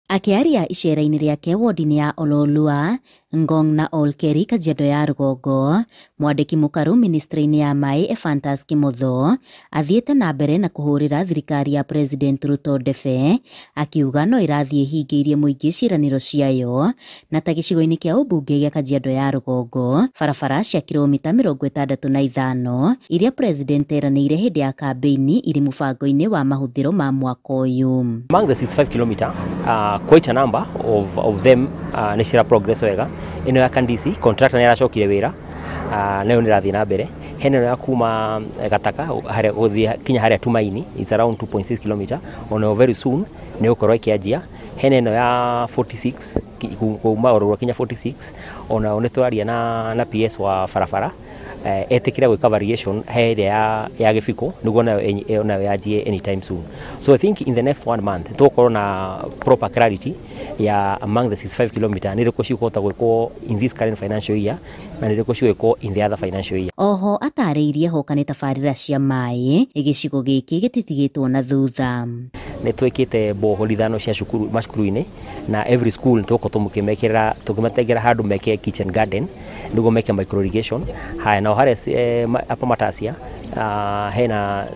Akiaria icera-inĩ rĩake wodi-inĩ ya Ololua, Ngong na Olkeri Kajiado ya Rũgongo, mwandĩki mũkaru ministry-inĩ ya maĩ Ephantus Kimotho athiĩte na mbere na kũhũrĩra thirikari ya President Ruto Debe, akiuga no ĩrathiĩ hingĩirie mũingĩ ciĩranĩro ciayo, na ta gĩcigo-inĩ kĩa ũmbunge gĩa Kajiado ya Rũgongo, barabara cia kilomita 65 iria President eranĩire hĩndĩ ya kambeini irĩ mũbango-inĩ wa mahũthĩro ma mwaka ũyũ. Among the 65 kilometer, quite a number of them nĩ cira progress wega. Ino ya Kandisi contractor nĩ aracokire wĩra, nayo nĩ rathiĩ na mbere. Hene ya kuma Gataka harĩa gũthiĩ kinya harĩa Tumaini, it's around 2.6 kilometer. Ono very soon nĩ ũkorwo ĩkĩanjia. Hene ino ya 46 kuma Ororo kinya 46, ona nĩ tũraria na PS wa barabara etikira gwĩka variation hĩndĩ ya gĩbiko nĩguo nayo yanjie anytime soon. So I think in the next 1 month tũkorwo na proper clarity ya among the 65 kilometer nĩ rĩkũ cigũhota gwĩkwo in this current financial year na nĩ rĩkũ cigwĩkwo in the other financial year. Oho atarĩirie hokane tabarĩra cia maĩ gĩcigo gĩkĩ gĩtitigĩtwo na thutha. Nĩ twĩkĩte boholi thano cia macukuru-inĩ na every school tũkorwo tũkĩmatengera handũ meke kitchen garden nĩguo meke micro irrigation. Haya na harĩa apa Matasia hena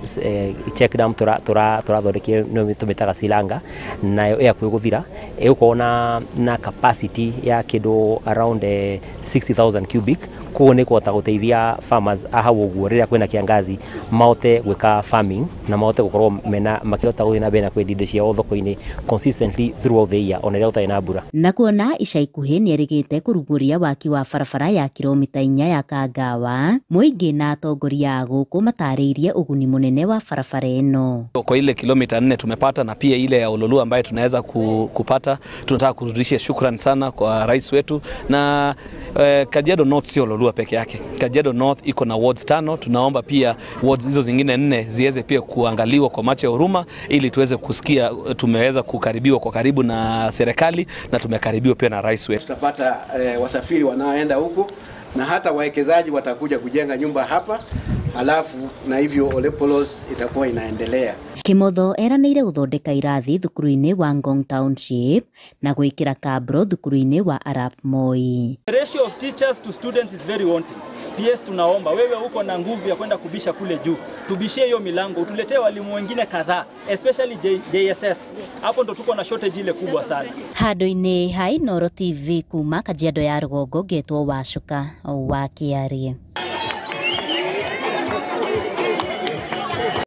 check dam tũrathondekire nĩ tũmĩtaga Silanga, nayo ĩhakuhĩ gũthira ĩgũkorwo na capacity ya kĩndũ around 60,000 cubic. Koguo nĩ kũhota gũteithia farmers ahau ũguo rĩrĩa kwĩna kiangazi mahote gwĩka farming na mahote gũkorwo makĩhota gũthiĩ na mbere na kwendia indo ciao thoko-inĩ consistently throughout the year ona rĩrĩa gũtarĩ na mbura. Na kuona ica ikuhĩ nĩ erĩgĩte kũrugũria waki wa barabara ya kilomita 4 ya Kangawa, mũingĩ na atongoria a gũkũ matarĩirie uguni munene wa barabara ĩno. Kwa ile kilomita 4 tumepata na pia ile ya Ololua ambayo tunaweza kupata, tunataka kurudishia shukrani sana kwa rais wetu. Na Kajiado North sio Ololua peke yake. Kajiado North iko na wards 5, tunaomba pia wards hizo zingine 4 ziweze pia kuangaliwa kwa macho ya huruma ili tuweze kusikia tumeweza kukaribiwa kwa karibu na serikali na tumekaribiwa pia na rais wetu. Tutapata wasafiri wanaoenda huko na hata wawekezaji watakuja kujenga nyumba hapa, alafu na hivyo Olepolos itakuwa inaendelea. Kimotho eranĩire gũthondeka irathi thukuru-inĩ wa Ngong Township na gwĩkĩra kabro thukuru-inĩ wa Arap Moi. The ratio of teachers to students is very wanting. PS tunaomba wewe uko na nguvu ya kwenda kubisha kule juu, tubishie hiyo milango, utuletee walimu wengine kadhaa, especially JSS. Hapo ndo tuko na shortage ile kubwa sana. Handũ-inĩ ha Inooro TV kuma Kajiado ya Rũgongo, ngetwo Wacuka wa Kĩarĩ.